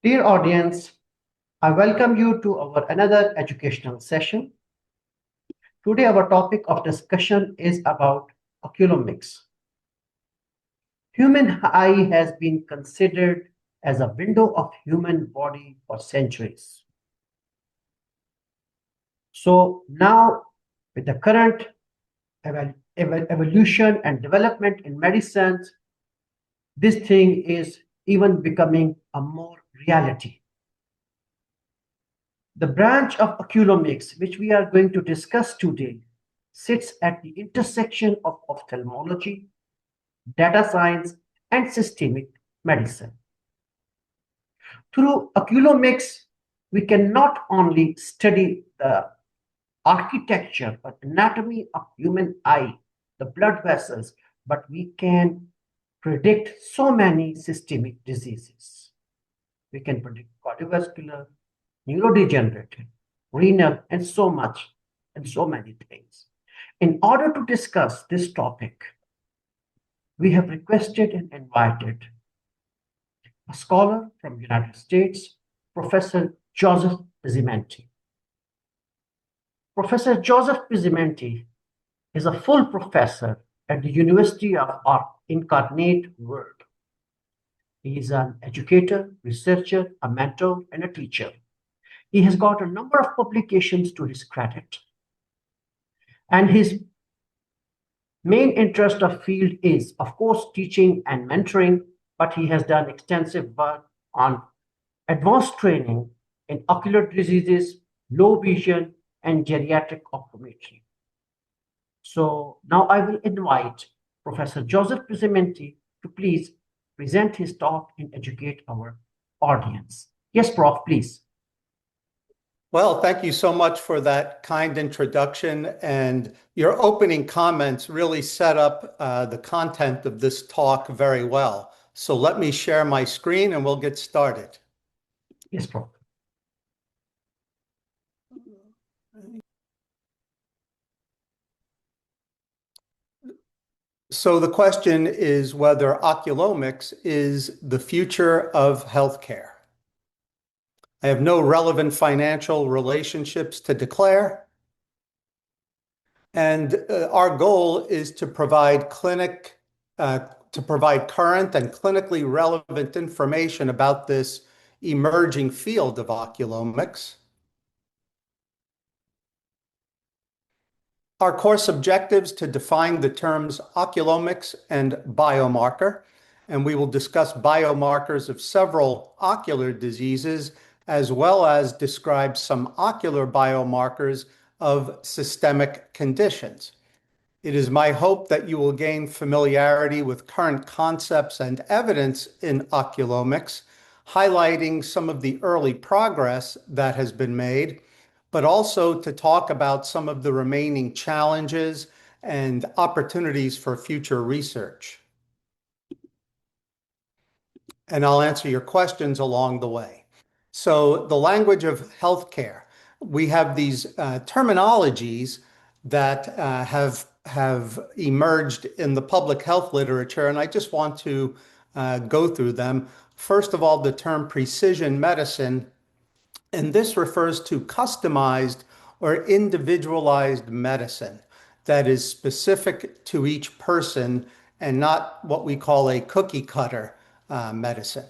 Dear audience, I welcome you to our another educational session. Today our topic of discussion is about oculomics. Human eye has been considered as a window of human body for centuries. So now with the current evolution and development in medicine, this thing is even becoming a more reality. The branch of oculomics, which we are going to discuss today, sits at the intersection of ophthalmology, data science, and systemic medicine. Through oculomics, we can not only study the architecture or anatomy of human eye, the blood vessels, but we can predict so many systemic diseases. We can predict cardiovascular, neurodegenerative, renal, and so much, and so many things. In order to discuss this topic, we have requested and invited a scholar from the United States, Professor Joseph Pizzimenti. Professor Joseph Pizzimenti is a full professor at the University of our Incarnate Word. He is an educator, researcher, a mentor, and a teacher. He has got a number of publications to his credit. And his main interest of field is, of course, teaching and mentoring, but he has done extensive work on advanced training in ocular diseases, low vision, and geriatric optometry. So now I will invite Professor Joseph Pizzimenti to please present his talk and educate our audience. Yes, Prof, please. Well, thank you so much for that kind introduction, and your opening comments really set up the content of this talk very well. So let me share my screen and we'll get started. Yes, Prof. So the question is whether oculomics is the future of healthcare. I have no relevant financial relationships to declare. And our goal is to provide current and clinically relevant information about this emerging field of oculomics. Our course objectives to define the terms oculomics and biomarker, and we will discuss biomarkers of several ocular diseases, as well as describe some ocular biomarkers of systemic conditions. It is my hope that you will gain familiarity with current concepts and evidence in oculomics, highlighting some of the early progress that has been made, but also to talk about some of the remaining challenges and opportunities for future research. And I'll answer your questions along the way. So the language of healthcare, we have these terminologies that have emerged in the public health literature, and I just want to go through them. First of all, the term precision medicine, and this refers to customized or individualized medicine that is specific to each person and not what we call a cookie cutter medicine.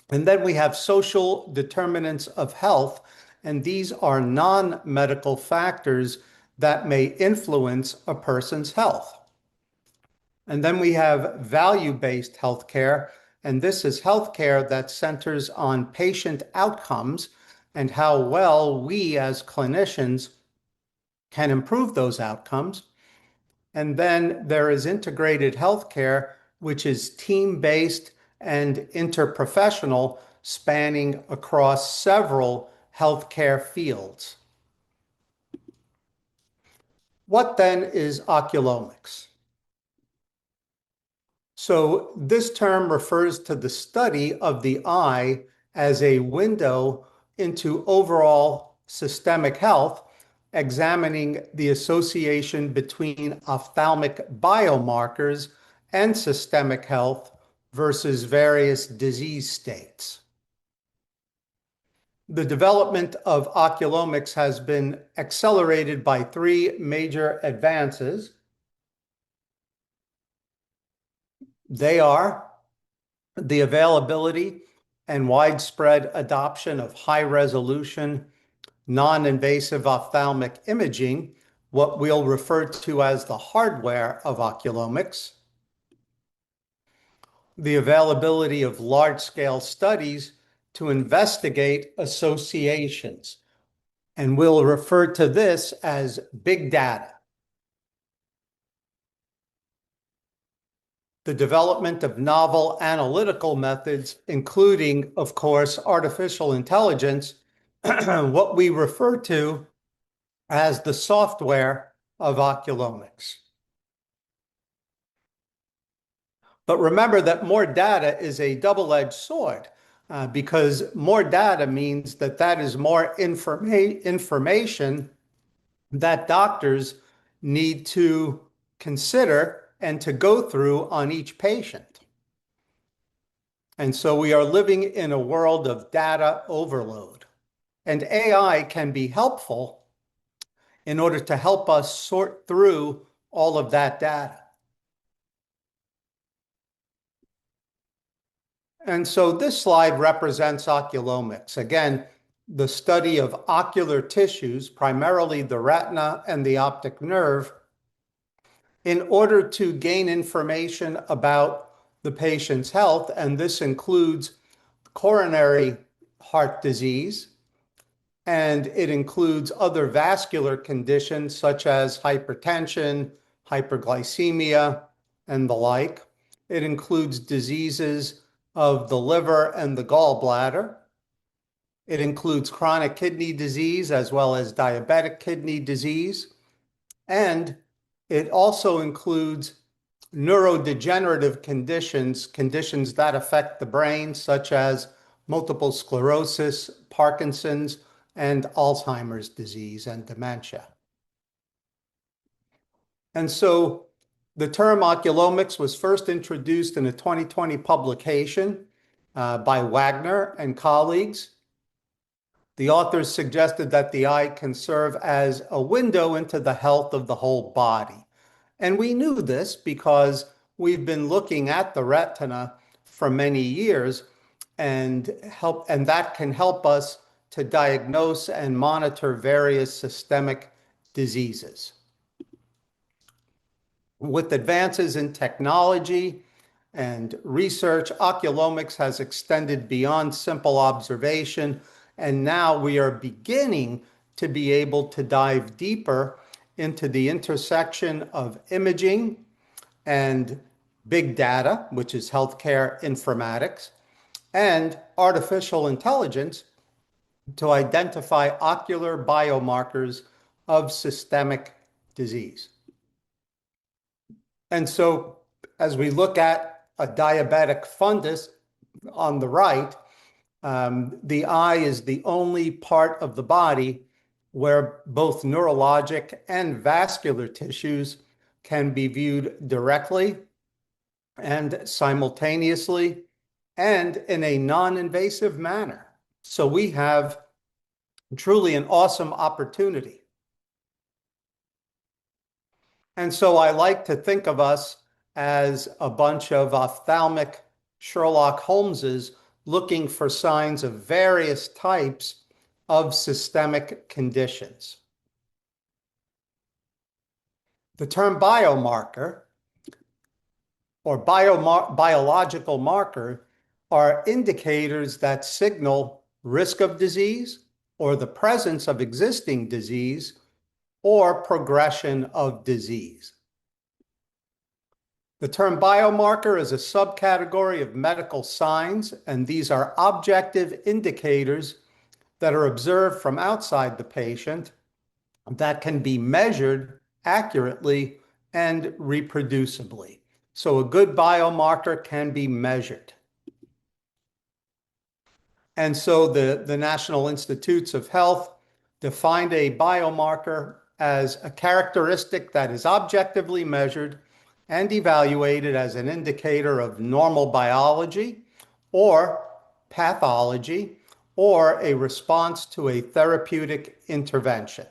And then we have social determinants of health, and these are non-medical factors that may influence a person's health. And then we have value-based healthcare, and this is healthcare that centers on patient outcomes and how well we as clinicians can improve those outcomes. And then there is integrated healthcare, which is team-based and interprofessional, spanning across several healthcare fields. What then is oculomics? So this term refers to the study of the eye as a window into overall systemic health, examining the association between ophthalmic biomarkers and systemic health versus various disease states. The development of oculomics has been accelerated by three major advances. They are the availability and widespread adoption of high-resolution, non-invasive ophthalmic imaging, what we'll refer to as the hardware of oculomics, the availability of large-scale studies to investigate associations, and we'll refer to this as big data. The development of novel analytical methods, including, of course, artificial intelligence, what we refer to as the software of oculomics. But remember that more data is a double-edged sword because more data means that that is more information that doctors need to consider and to go through on each patient. And so we are living in a world of data overload. And AI can be helpful in order to help us sort through all of that data. And so this slide represents oculomics. Again, the study of ocular tissues, primarily the retina and the optic nerve, in order to gain information about the patient's health, and this includes coronary heart disease, and it includes other vascular conditions such as hypertension, hyperglycemia, and the like. It includes diseases of the liver and the gallbladder. It includes chronic kidney disease as well as diabetic kidney disease. And it also includes neurodegenerative conditions that affect the brain, such as multiple sclerosis, Parkinson's, and Alzheimer's disease and dementia. And so the term oculomics was first introduced in a 2020 publication by Wagner and colleagues. The authors suggested that the eye can serve as a window into the health of the whole body. And we knew this because we've been looking at the retina for many years, and that can help us to diagnose and monitor various systemic diseases. With advances in technology and research, oculomics has extended beyond simple observation, and now we are beginning to be able to dive deeper into the intersection of imaging and big data, which is healthcare informatics, and artificial intelligence to identify ocular biomarkers of systemic disease. And so as we look at a diabetic fundus on the right, the eye is the only part of the body where both neurologic and vascular tissues can be viewed directly and simultaneously and in a non-invasive manner. So we have truly an awesome opportunity. And so I like to think of us as a bunch of ophthalmic Sherlock Holmeses looking for signs of various types of systemic conditions. The term biomarker or biological marker are indicators that signal risk of disease or the presence of existing disease or progression of disease. The term biomarker is a subcategory of medical signs, and these are objective indicators that are observed from outside the patient that can be measured accurately and reproducibly. So a good biomarker can be measured. And so the National Institutes of Health defined a biomarker as a characteristic that is objectively measured and evaluated as an indicator of normal biology or pathology or a response to a therapeutic intervention.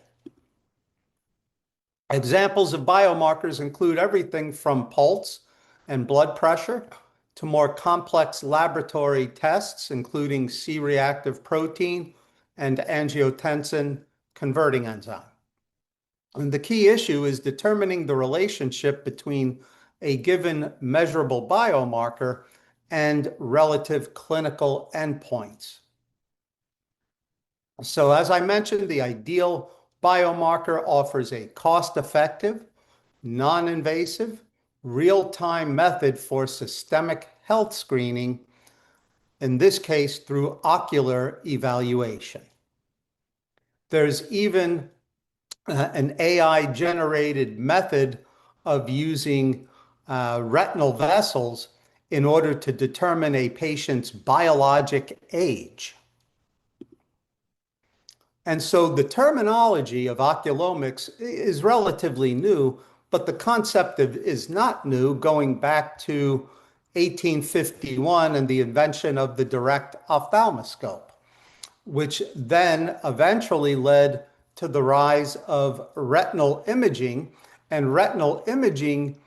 Examples of biomarkers include everything from pulse and blood pressure to more complex laboratory tests, including C-reactive protein and angiotensin converting enzyme. And the key issue is determining the relationship between a given measurable biomarker and relative clinical endpoints. So as I mentioned, the ideal biomarker offers a cost-effective, non-invasive, real-time method for systemic health screening, in this case through ocular evaluation. There's even an AI-generated method of using retinal vessels in order to determine a patient's biologic age. And so the terminology of oculomics is relatively new, but the concept is not new, going back to 1851 and the invention of the direct ophthalmoscope, which then eventually led to the rise of retinal imaging. And retinal imaging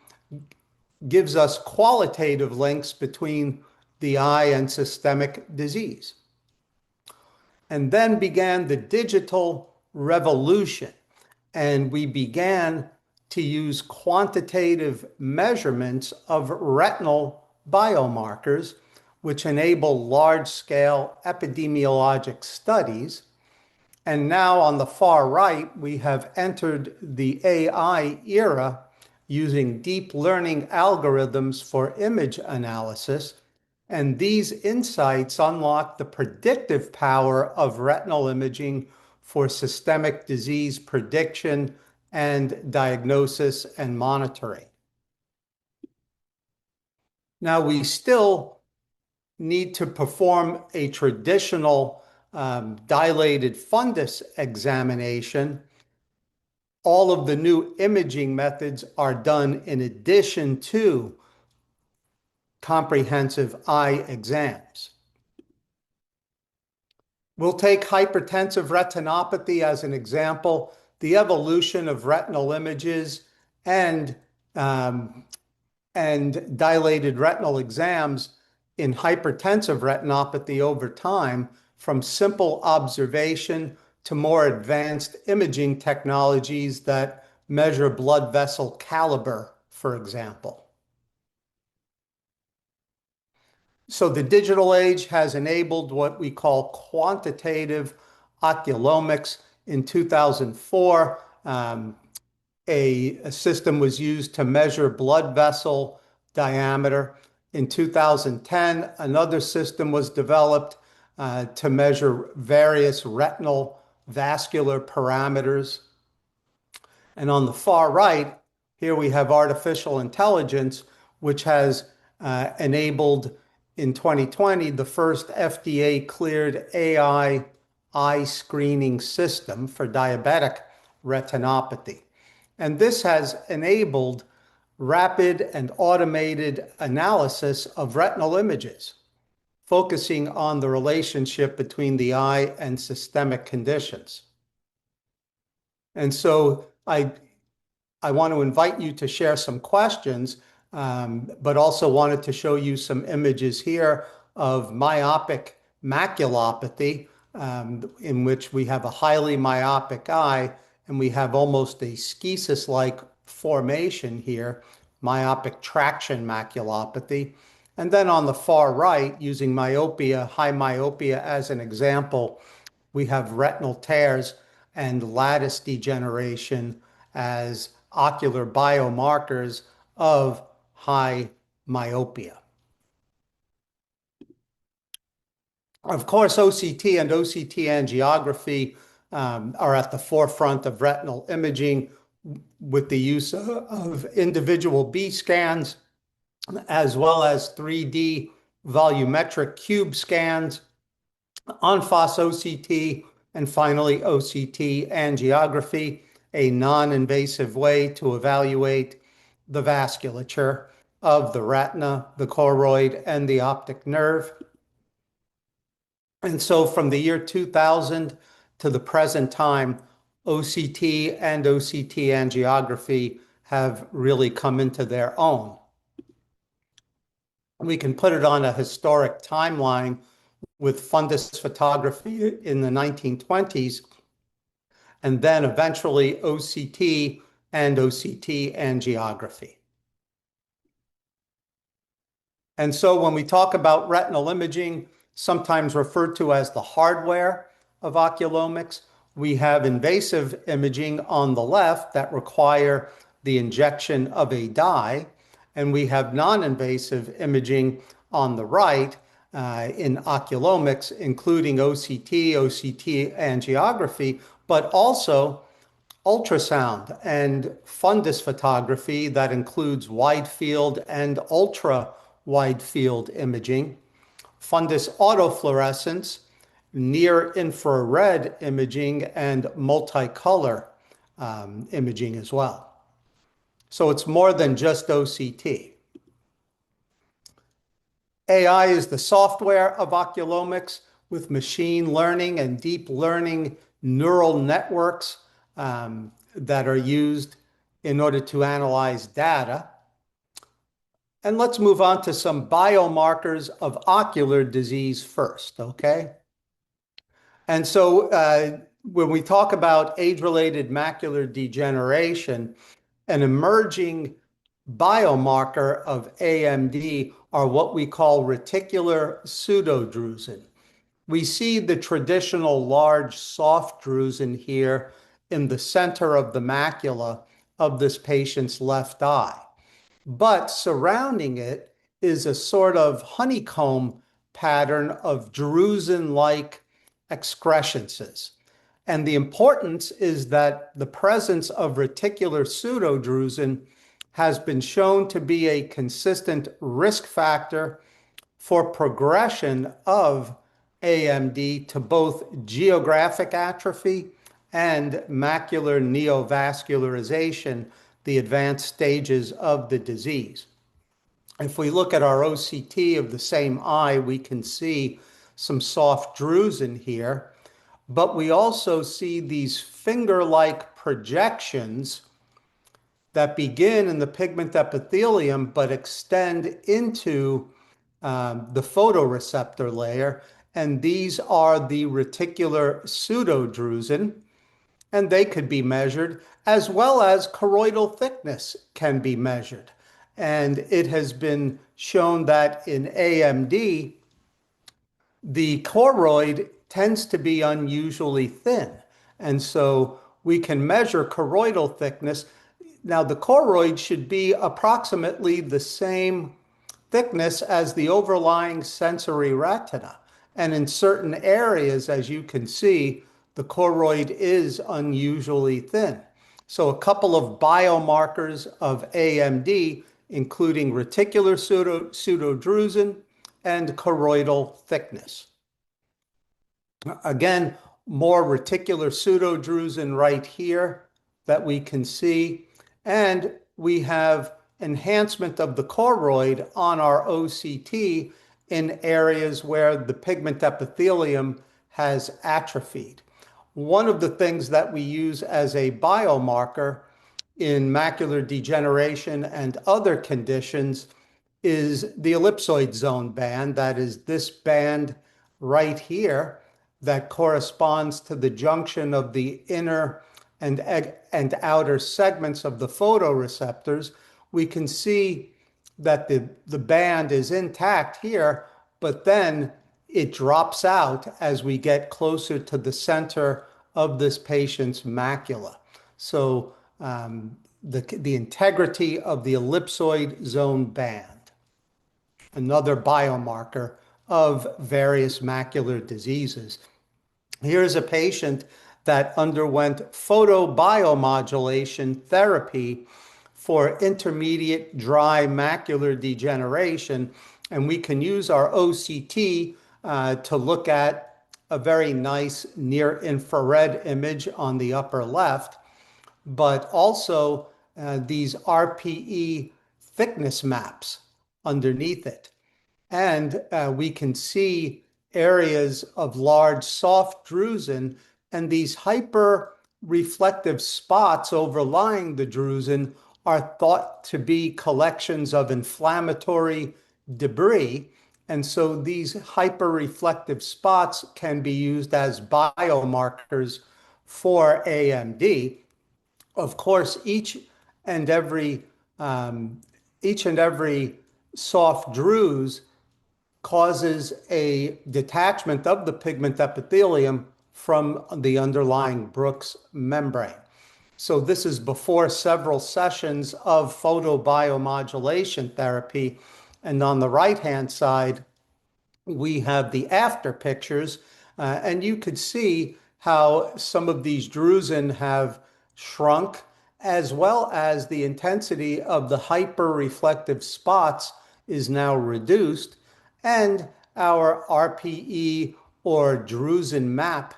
gives us qualitative links between the eye and systemic disease. And then began the digital revolution. And we began to use quantitative measurements of retinal biomarkers, which enable large-scale epidemiologic studies. And now on the far right, we have entered the AI era using deep learning algorithms for image analysis. And these insights unlock the predictive power of retinal imaging for systemic disease prediction and diagnosis and monitoring. Now, we still need to perform a traditional dilated fundus examination. All of the new imaging methods are done in addition to comprehensive eye exams. We'll take hypertensive retinopathy as an example. The evolution of retinal images and dilated retinal exams in hypertensive retinopathy over time, from simple observation to more advanced imaging technologies that measure blood vessel caliber, for example. So the digital age has enabled what we call quantitative oculomics. In 2004, a system was used to measure blood vessel diameter. In 2010, another system was developed to measure various retinal vascular parameters. And on the far right, here we have artificial intelligence, which has enabled in 2020 the first FDA-cleared AI eye screening system for diabetic retinopathy. And this has enabled rapid and automated analysis of retinal images, focusing on the relationship between the eye and systemic conditions. And so I want to invite you to share some questions, but also wanted to show you some images here of myopic maculopathy, in which we have a highly myopic eye, and we have almost a schisis-like formation here, myopic traction maculopathy. And then on the far right, using myopia, high myopia as an example, we have retinal tears and lattice degeneration as ocular biomarkers of high myopia. Of course, OCT and OCT angiography are at the forefront of retinal imaging with the use of individual B scans, as well as 3D volumetric cube scans, en-face OCT, and finally OCT angiography, a non-invasive way to evaluate the vasculature of the retina, the choroid, and the optic nerve. And so from the year 2000 to the present time, OCT and OCT angiography have really come into their own. We can put it on a historic timeline with fundus photography in the 1920s, and then eventually OCT and OCT angiography. And so when we talk about retinal imaging, sometimes referred to as the hardware of oculomics, we have invasive imaging on the left that require the injection of a dye, and we have non-invasive imaging on the right in oculomics, including OCT, OCT angiography, but also ultrasound and fundus photography that includes wide field and ultra wide field imaging, fundus autofluorescence, near infrared imaging, and multicolor imaging as well. So it's more than just OCT. AI is the software of oculomics with machine learning and deep learning neural networks that are used in order to analyze data. And let's move on to some biomarkers of ocular disease first, okay? And so when we talk about age-related macular degeneration, an emerging biomarker of AMD are what we call reticular pseudodrusen. We see the traditional large soft drusen here in the center of the macula of this patient's left eye. But surrounding it is a sort of honeycomb pattern of drusen-like excrescences. And the importance is that the presence of reticular pseudodrusen has been shown to be a consistent risk factor for progression of AMD to both geographic atrophy and macular neovascularization, the advanced stages of the disease. If we look at our OCT of the same eye, we can see some soft drusen here, but we also see these finger-like projections that begin in the pigment epithelium but extend into the photoreceptor layer, and these are the reticular pseudodrusen, and they could be measured, as well as choroidal thickness can be measured. And it has been shown that in AMD, the choroid tends to be unusually thin. And so we can measure choroidal thickness. Now, the choroid should be approximately the same thickness as the overlying sensory retina. And in certain areas, as you can see, the choroid is unusually thin. So a couple of biomarkers of AMD, including reticular pseudodrusen and choroidal thickness. Again, more reticular pseudodrusen right here that we can see. And we have enhancement of the choroid on our OCT in areas where the pigment epithelium has atrophied. One of the things that we use as a biomarker in macular degeneration and other conditions is the ellipsoid zone band. That is this band right here that corresponds to the junction of the inner and outer segments of the photoreceptors. We can see that the band is intact here, but then it drops out as we get closer to the center of this patient's macula. So the integrity of the ellipsoid zone band, another biomarker of various macular diseases. Here's a patient that underwent photobiomodulation therapy for intermediate dry macular degeneration. And we can use our OCT to look at a very nice near infrared image on the upper left, but also these RPE thickness maps underneath it. And we can see areas of large soft drusen, and these hyper-reflective spots overlying the drusen are thought to be collections of inflammatory debris. And so these hyper-reflective spots can be used as biomarkers for AMD. Of course, and every each and every soft drusen causes a detachment of the pigment epithelium from the underlying Brooks membrane. So this is before several sessions of photobiomodulation therapy. And on the right-hand side, we have the after pictures, and you could see how some of these drusen have shrunk, as well as the intensity of the hyper-reflective spots is now reduced, and our RPE or drusen map,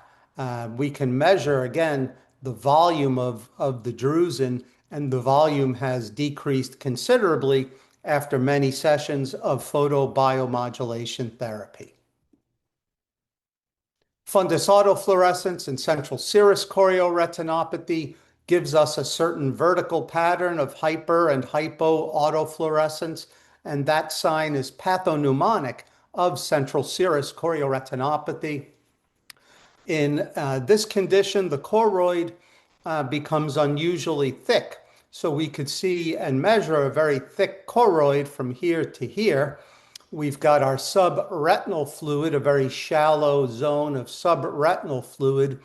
we can measure again the volume of the drusen, and the volume has decreased considerably after many sessions of photobiomodulation therapy. Fundus autofluorescence and central serous chorioretinopathy gives us a certain vertical pattern of hyper and hypo autofluorescence, and that sign is pathognomonic of central serous chorioretinopathy. In this condition, the choroid becomes unusually thick. So we could see and measure a very thick choroid from here to here. We've got our subretinal fluid, a very shallow zone of subretinal fluid.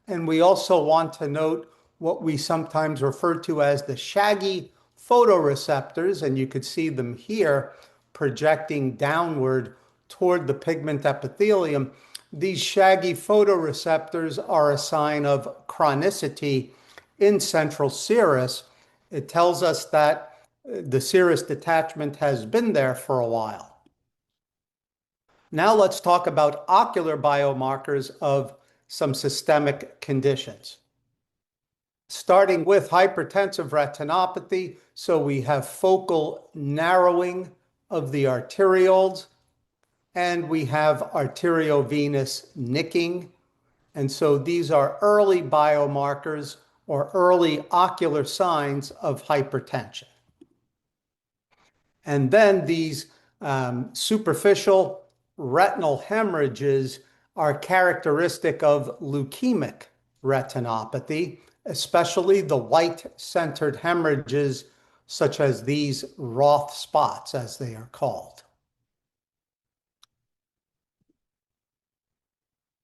And we also want to note what we sometimes refer to as the shaggy photoreceptors, and you could see them here projecting downward toward the pigment epithelium. These shaggy photoreceptors are a sign of chronicity in central serous. It tells us that the serous detachment has been there for a while. Now let's talk about ocular biomarkers of some systemic conditions. Starting with hypertensive retinopathy, so we have focal narrowing of the arterioles, and we have arteriovenous nicking. And so these are early biomarkers or early ocular signs of hypertension. And then these superficial retinal hemorrhages are characteristic of leukemic retinopathy, especially the white-centered hemorrhages, such as these Roth spots, as they are called.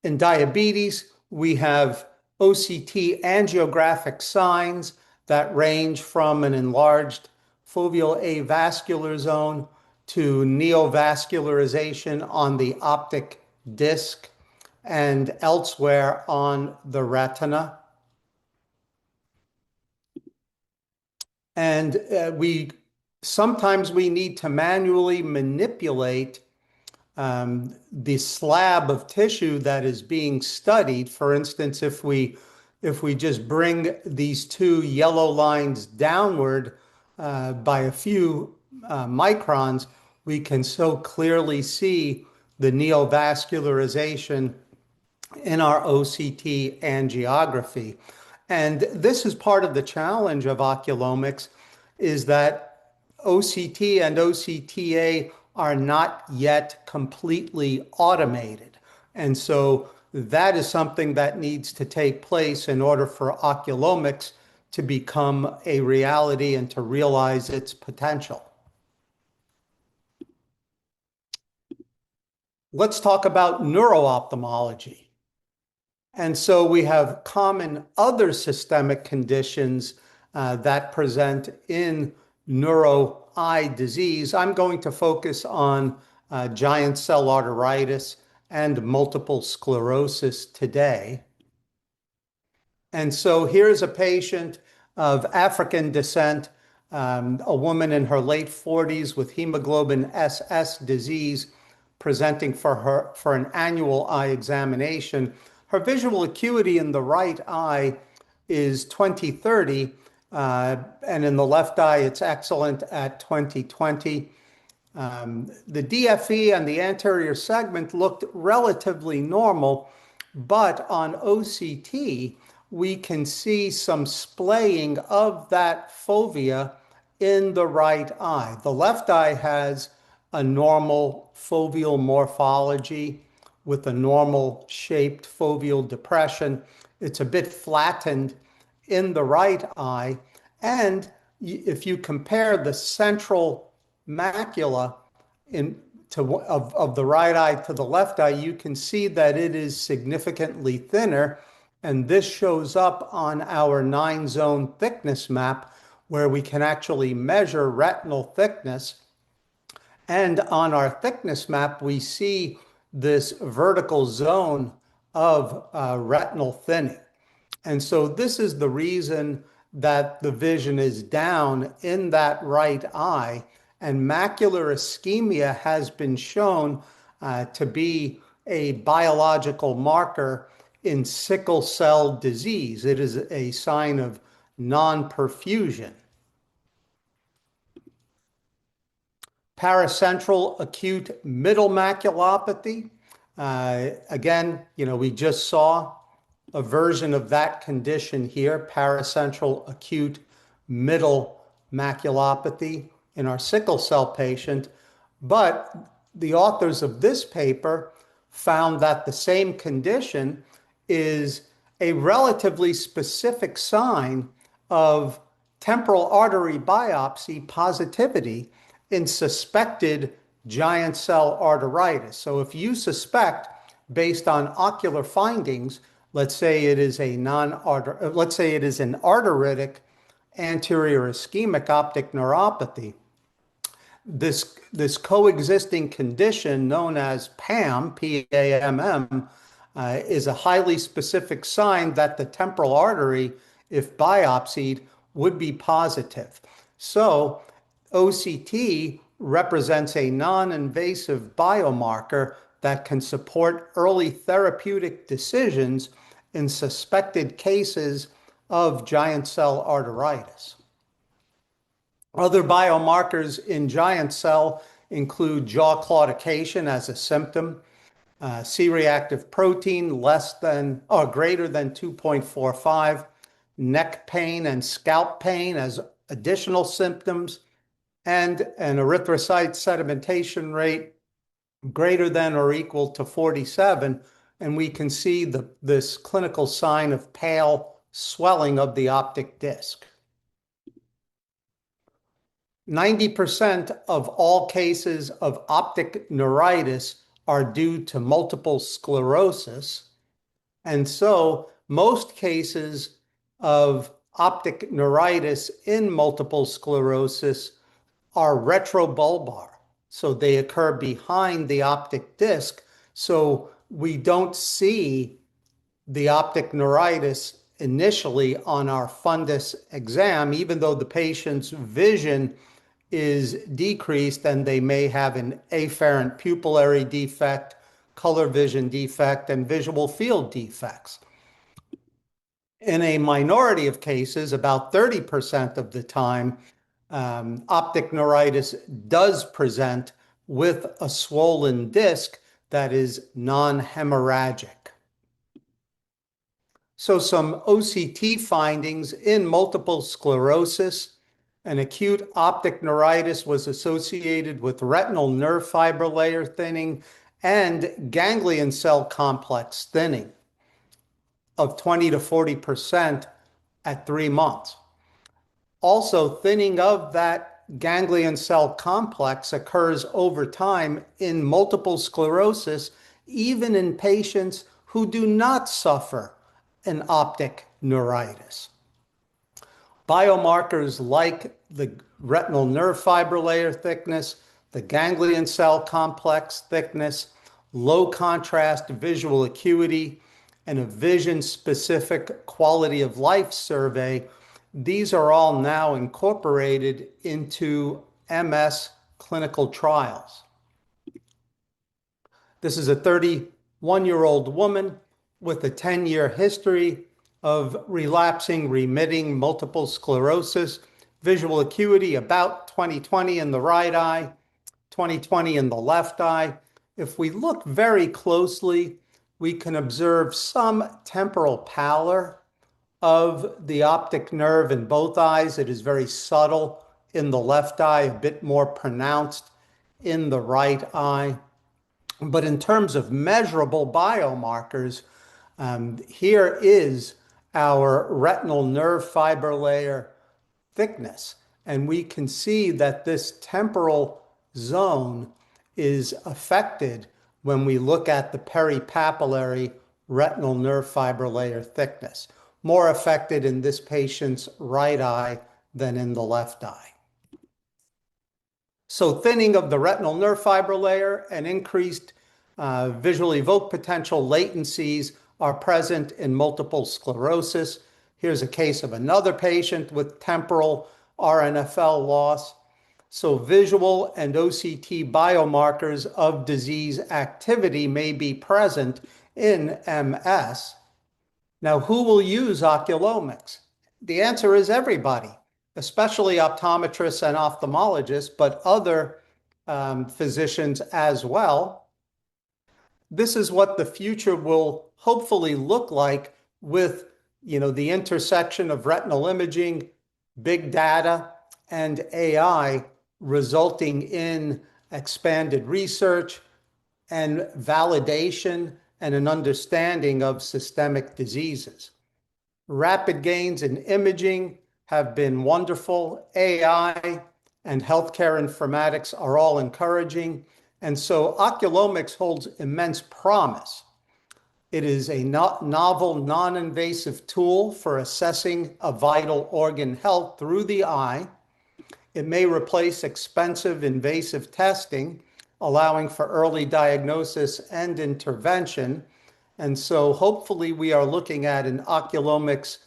In diabetes, we have OCT angiographic signs that range from an enlarged foveal avascular zone to neovascularization on the optic disc and elsewhere on the retina. And sometimes we need to manually manipulate the slab of tissue that is being studied. For instance, if we just bring these two yellow lines downward by a few microns, we can so clearly see the neovascularization in our OCT angiography. And this is part of the challenge of oculomics, is that OCT and OCTA are not yet completely automated. And so that is something that needs to take place in order for oculomics to become a reality and to realize its potential. Let's talk about neuro-ophthalmology. And so we have common other systemic conditions that present in neuro eye disease. I'm going to focus on giant cell arteritis and multiple sclerosis today. And so here's a patient of African descent, a woman in her late 40s with hemoglobin SS disease, presenting for an annual eye examination. Her visual acuity in the right eye is 20/30, and in the left eye it's excellent at 20/20. The DFE and the anterior segment looked relatively normal, but on OCT, we can see some splaying of that fovea in the right eye. The left eye has a normal foveal morphology with a normal shaped foveal depression. It's a bit flattened in the right eye. And if you compare the central macula of the right eye to the left eye, you can see that it is significantly thinner. And this shows up on our 9-zone thickness map, where we can actually measure retinal thickness. And on our thickness map, we see this vertical zone of retinal thinning. And so this is the reason that the vision is down in that right eye. And macular ischemia has been shown to be a biological marker in sickle cell disease. It is a sign of non-perfusion. Paracentral acute middle maculopathy. Again, we just saw a version of that condition here, paracentral acute middle maculopathy in our sickle cell patient. But the authors of this paper found that the same condition is a relatively specific sign of temporal artery biopsy positivity in suspected giant cell arteritis. So if you suspect, based on ocular findings, let's say it is an arteritic anterior ischemic optic neuropathy, this coexisting condition known as PAM, P-A-M-M, is a highly specific sign that the temporal artery, if biopsied, would be positive. So OCT represents a non-invasive biomarker that can support early therapeutic decisions in suspected cases of giant cell arteritis. Other biomarkers in giant cell include jaw claudication as a symptom, C-reactive protein less than or greater than 2.45, neck pain and scalp pain as additional symptoms, and an erythrocyte sedimentation rate greater than or equal to 47. And we can see this clinical sign of pale swelling of the optic disc. 90% of all cases of optic neuritis are due to multiple sclerosis. And so most cases of optic neuritis in multiple sclerosis are retrobulbar. So they occur behind the optic disc. So we don't see the optic neuritis initially on our fundus exam, even though the patient's vision is decreased and they may have an afferent pupillary defect, color vision defect, and visual field defects. In a minority of cases, about 30% of the time, optic neuritis does present with a swollen disc that is non-hemorrhagic. So some OCT findings in multiple sclerosis. An acute optic neuritis was associated with retinal nerve fiber layer thinning and ganglion cell complex thinning of 20 to 40% at 3 months. Also, thinning of that ganglion cell complex occurs over time in multiple sclerosis, even in patients who do not suffer an optic neuritis. Biomarkers like the retinal nerve fiber layer thickness, the ganglion cell complex thickness, low contrast visual acuity, and a vision-specific quality of life survey, these are all now incorporated into MS clinical trials. This is a 31-year-old woman with a 10-year history of relapsing, remitting multiple sclerosis, visual acuity about 20/20 in the right eye, 20/20 in the left eye. If we look very closely, we can observe some temporal pallor of the optic nerve in both eyes. It is very subtle in the left eye, a bit more pronounced in the right eye. But in terms of measurable biomarkers, here is our retinal nerve fiber layer thickness. And we can see that this temporal zone is affected when we look at the peripapillary retinal nerve fiber layer thickness, more affected in this patient's right eye than in the left eye. So thinning of the retinal nerve fiber layer and increased visual evoked potential latencies are present in multiple sclerosis. Here's a case of another patient with temporal RNFL loss. So visual and OCT biomarkers of disease activity may be present in MS. Now, who will use oculomics? The answer is everybody, especially optometrists and ophthalmologists, but other physicians as well. This is what the future will hopefully look like with, the intersection of retinal imaging, big data, and AI, resulting in expanded research and validation and an understanding of systemic diseases. Rapid gains in imaging have been wonderful. AI and healthcare informatics are all encouraging. And so Oculomics holds immense promise. It is a novel, non-invasive tool for assessing a vital organ health through the eye. It may replace expensive invasive testing, allowing for early diagnosis and intervention. And so hopefully we are looking at an Oculomics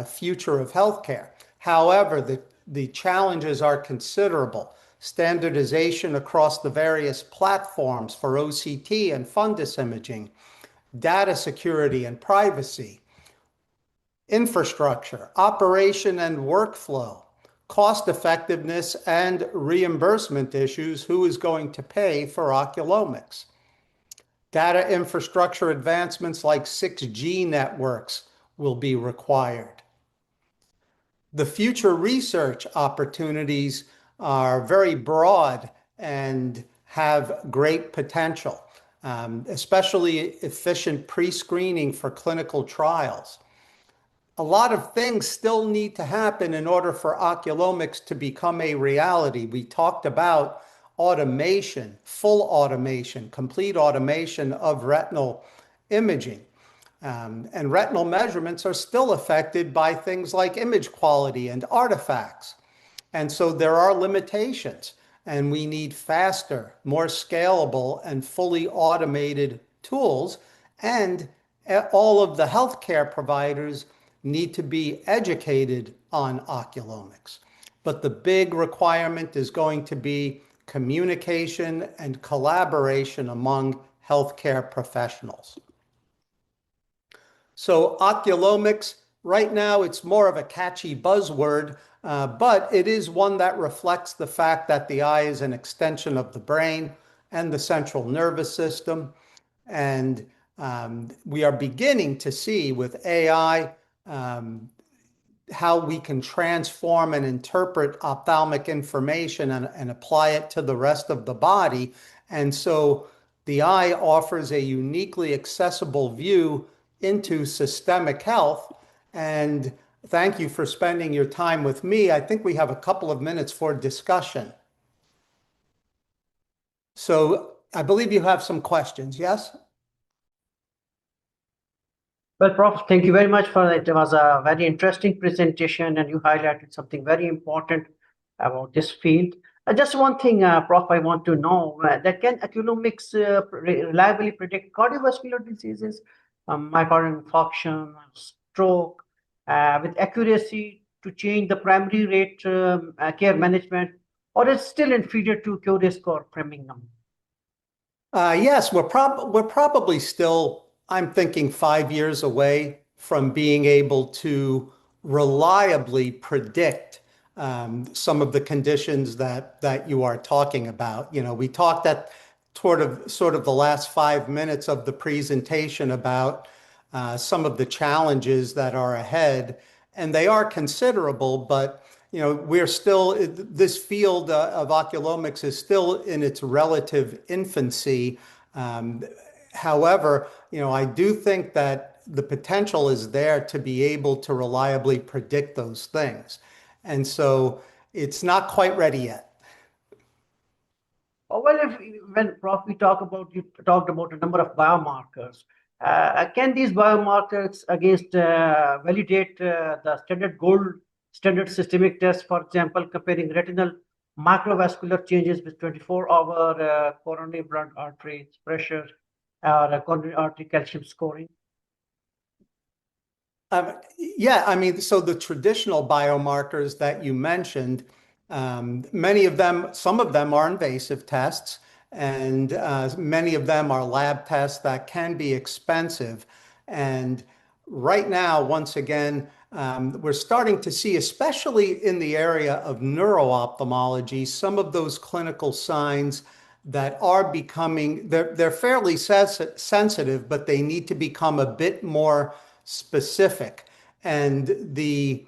future of healthcare. However, the challenges are considerable. Standardization across the various platforms for OCT and fundus imaging, data security and privacy, infrastructure, operation and workflow, cost effectiveness and reimbursement issues. Who is going to pay for Oculomics? Data infrastructure advancements like 6G networks will be required. The future research opportunities are very broad and have great potential, especially efficient pre-screening for clinical trials. A lot of things still need to happen in order for Oculomics to become a reality. We talked about automation, full automation, complete automation of retinal imaging. And retinal measurements are still affected by things like image quality and artifacts. And so there are limitations, and we need faster, more scalable, and fully automated tools. And all of the healthcare providers need to be educated on Oculomics. But the big requirement is going to be communication and collaboration among healthcare professionals. So Oculomics, right now, it's more of a catchy buzzword, but it is one that reflects the fact that the eye is an extension of the brain and the central nervous system. And we are beginning to see with AI how we can transform and interpret ophthalmic information and apply it to the rest of the body. And so the eye offers a uniquely accessible view into systemic health. And thank you for spending your time with me. I think we have a couple of minutes for discussion. So I believe you have some questions, yes? Well, Prof, thank you very much for it. It was a very interesting presentation, and you highlighted something very important about this field. Just one thing, Prof, I want to know that can Oculomics reliably predict cardiovascular diseases, myocardial infarction, stroke, with accuracy to change the primary rate care management, or is still inferior to QRISK or Framingham? Yes, we're probably still, I'm thinking, 5 years away from being able to reliably predict some of the conditions that you are talking about. We talked at sort of the last 5 minutes of the presentation about some of the challenges that are ahead, and they are considerable, but we're still, this field of oculomics is still in its relative infancy. Um, However, I do think that the potential is there to be able to reliably predict those things. And so it's not quite ready yet. Well, when Prof, you talked about a number of biomarkers. Can these biomarkers validate the standard gold standard systemic test, for example, comparing retinal microvascular changes with 24-hour coronary blood artery pressure or coronary artery calcium scoring? Yeah, I mean, so the traditional biomarkers that you mentioned, many of them, some of them are invasive tests, and many of them are lab tests that can be expensive. And right now, once again, we're starting to see, especially in the area of neuro-ophthalmology, some of those clinical signs that are becoming, they're fairly sensitive, but they need to become a bit more specific. And the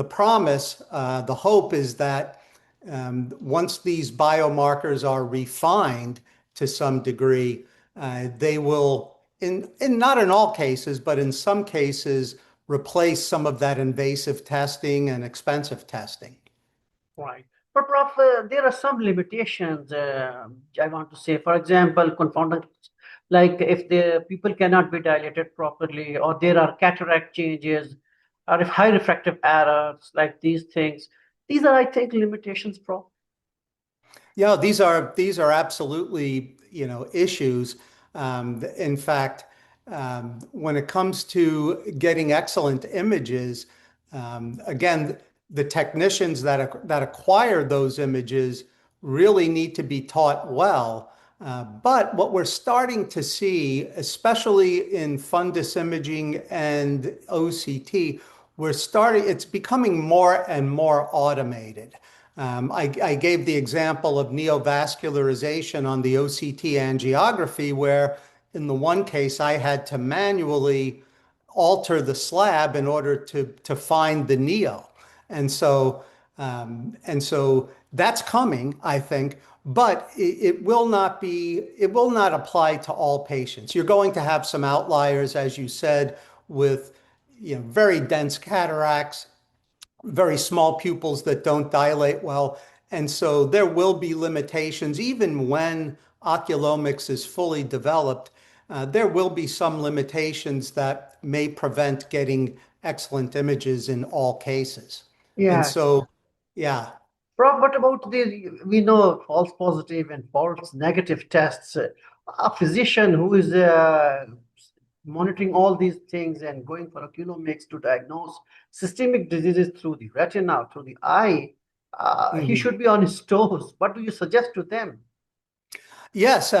promise, the hope is that once these biomarkers are refined to some degree, they will, not in all cases, but in some cases, replace some of that invasive testing and expensive testing. Right. But Prof, there are some limitations. I want to say, for example, confounding, like if the people cannot be dilated properly, or there are cataract changes, or if high refractive errors, like these things. These are, I think, limitations, Prof. Yeah, these are absolutely, issues. In fact, when it comes to getting excellent images, again, the technicians that acquire those images really need to be taught well. But what we're starting to see, especially in fundus imaging and OCT, it's becoming more and more automated. I gave the example of neovascularization on the OCT angiography, where in the one case I had to manually alter the slab in order to find the neo. And so that's coming, I think, but it will not apply to all patients. You're going to have some outliers, as you said, with very dense cataracts, very small pupils that don't dilate well. And so there will be limitations, even when oculomics is fully developed. There will be some limitations that may prevent getting excellent images in all cases. And Yeah. so, yeah. Prof, what about we know false positive and false negative tests. A physician who is monitoring all these things and going for oculomics to diagnose systemic diseases through the retina, through the eye, he Mhm. should be on his toes. What do you suggest to them? Yes,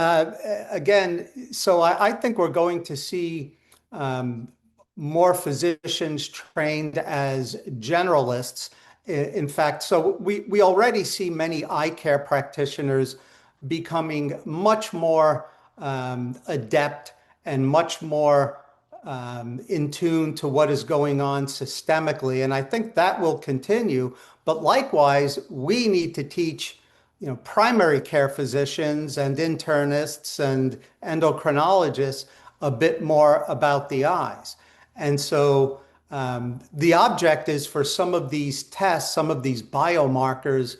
again, so I think we're going to see um, more physicians trained as generalists. In fact, so we already see many eye care practitioners becoming much more adept and much more in tune to what is going on systemically. And I think that will continue. But likewise, we need to teach primary care physicians and internists and endocrinologists a bit more about the eyes. And so the object is for some of these tests, some of these biomarkers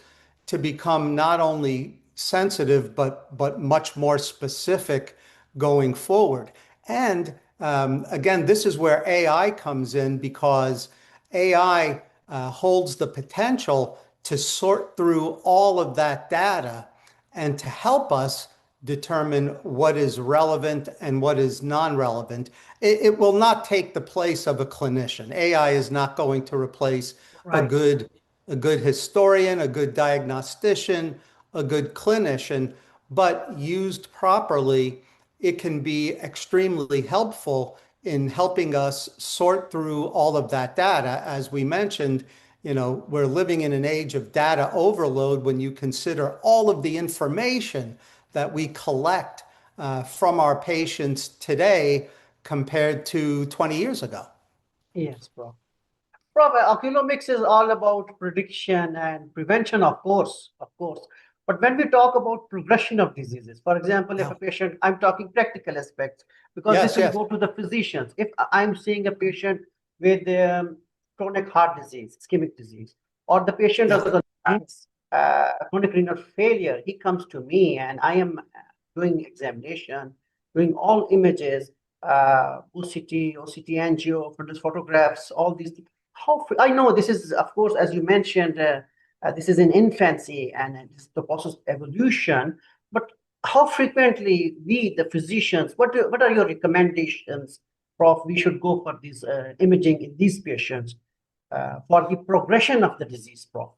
to become not only sensitive, but much more specific going forward. And again, this is where AI comes in because AI holds the potential to sort through all of that data and to help us determine what is relevant and what is non-relevant. It will not take the place of a clinician. AI is not going to replace a Right. good a good historian, a good diagnostician, a good clinician, but used properly, it can be extremely helpful in helping us sort through all of that data. As we mentioned, we're living in an age of data overload when you consider all of the information that we collect from our patients today compared to 20 years ago. Yes, bro. Prof, Oculomics is all about prediction and prevention, of course, of course. But when we talk about progression of diseases, for example, if Yeah. a patient, I'm talking practical aspects, because this Yes, will yes. go to the physicians. If I'm seeing a patient with chronic heart disease, ischemic disease, or the patient Yeah. has chronic renal failure, he comes to me and I am doing examination, doing all images, OCT, OCT angio, photographs, all these things. I know this is, of course, as you mentioned, this is in infancy and it is the process of evolution. But how frequently we, the physicians, what are your recommendations, Prof? We should go for this imaging in these patients for the progression of the disease, Prof.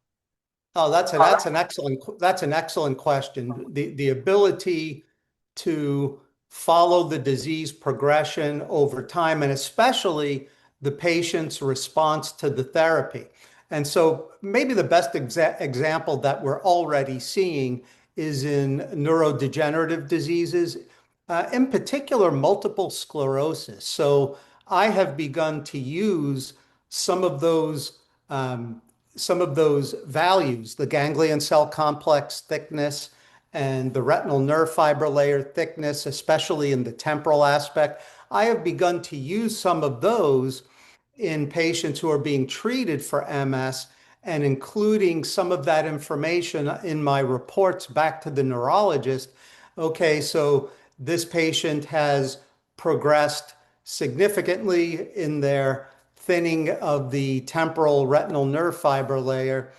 Oh, that's an excellent question. The ability to follow the disease progression over time, and especially the patient's response to the therapy. And so maybe the best example that we're already seeing is in neurodegenerative diseases, in particular multiple sclerosis. So I have begun to use some of those some of those values, the ganglion cell complex thickness and the retinal nerve fiber layer thickness, especially in the temporal aspect. I have begun to use some of those in patients who are being treated for MS and including some of that information in my reports back to the neurologist. Okay, so this patient has progressed significantly in their thinning of the temporal retinal nerve fiber layer.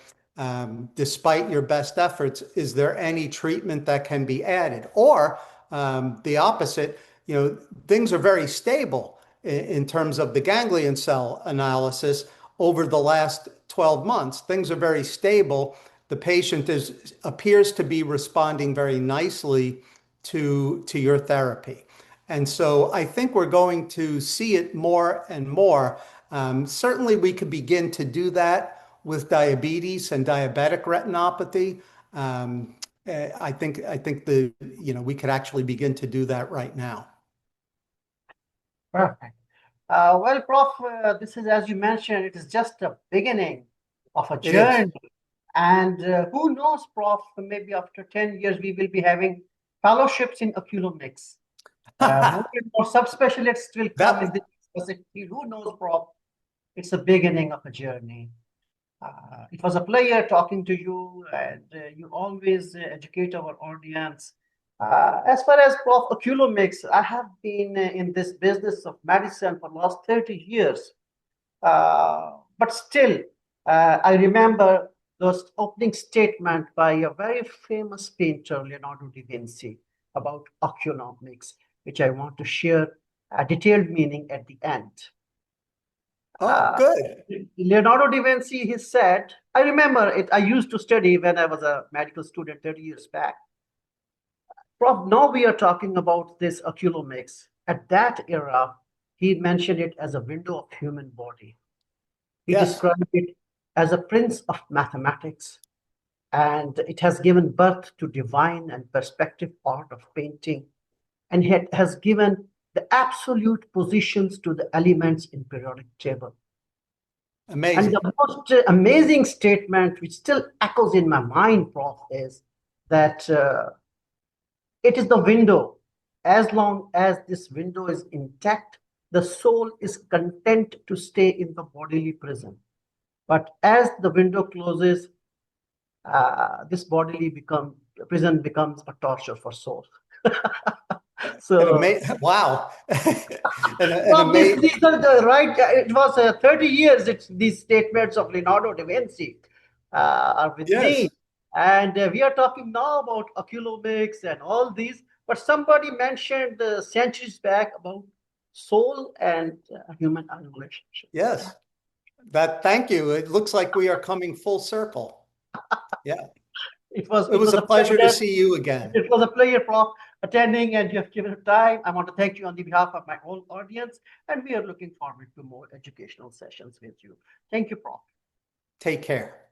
Despite your best efforts, is there any treatment that can be added? Or the opposite, things are very stable in terms of the ganglion cell analysis over the last 12 months. Things are very stable. The patient appears to be responding very nicely to your therapy. And so I think we're going to see it more and more. Certainly, we could begin to do that with diabetes and diabetic retinopathy. I think we could actually begin to do that right now. Perfect. Well, Prof, this is, as you mentioned, it is just a beginning of a It is. journey. And who knows, Prof, maybe after 10 years, we will be having fellowships in Oculomics. More and more subspecialists will come in That this specific field. Who knows, Prof? It's the beginning of a journey. It was a pleasure talking to you, and you always educate our audience. As far as Prof. Oculomics, I have been in this business of medicine for the last 30 years. But still, I remember those opening statement by a very famous painter, Leonardo da Vinci, about oculomics, which I want to share a detailed meaning at the end. Oh, good. Leonardo da Vinci, he said, I remember it, I used to study when I was a medical student 30 years back. Prof, now we are talking about this oculomics. At that era, he mentioned it as a window of human body. He Yes. described it as a prince of mathematics, and it has given birth to divine and perspective art of painting, and it has given the absolute positions to the elements in periodic table. And Amazing. the most amazing statement, which still echoes in my mind, Prof, is that it is the window. As long as this window is intact, the soul is content to stay in the bodily prison. But as the window closes, this prison becomes a torture for soul. So, Wow. An well, amazing. these are the right. It was 30 years. These statements of Leonardo da Vinci are with me, Yes. and we are talking now about oculomics and all these. But somebody mentioned centuries back about soul and human relationship. Yes. Thank you. It looks like we are coming full circle. Yeah. It was It it was was a a pleasure to pleasure. see you again. It was a pleasure, Prof, attending, and you have given time. I want to thank you on the behalf of my whole audience, and we are looking forward to more educational sessions with you. Thank you, Prof. Take care.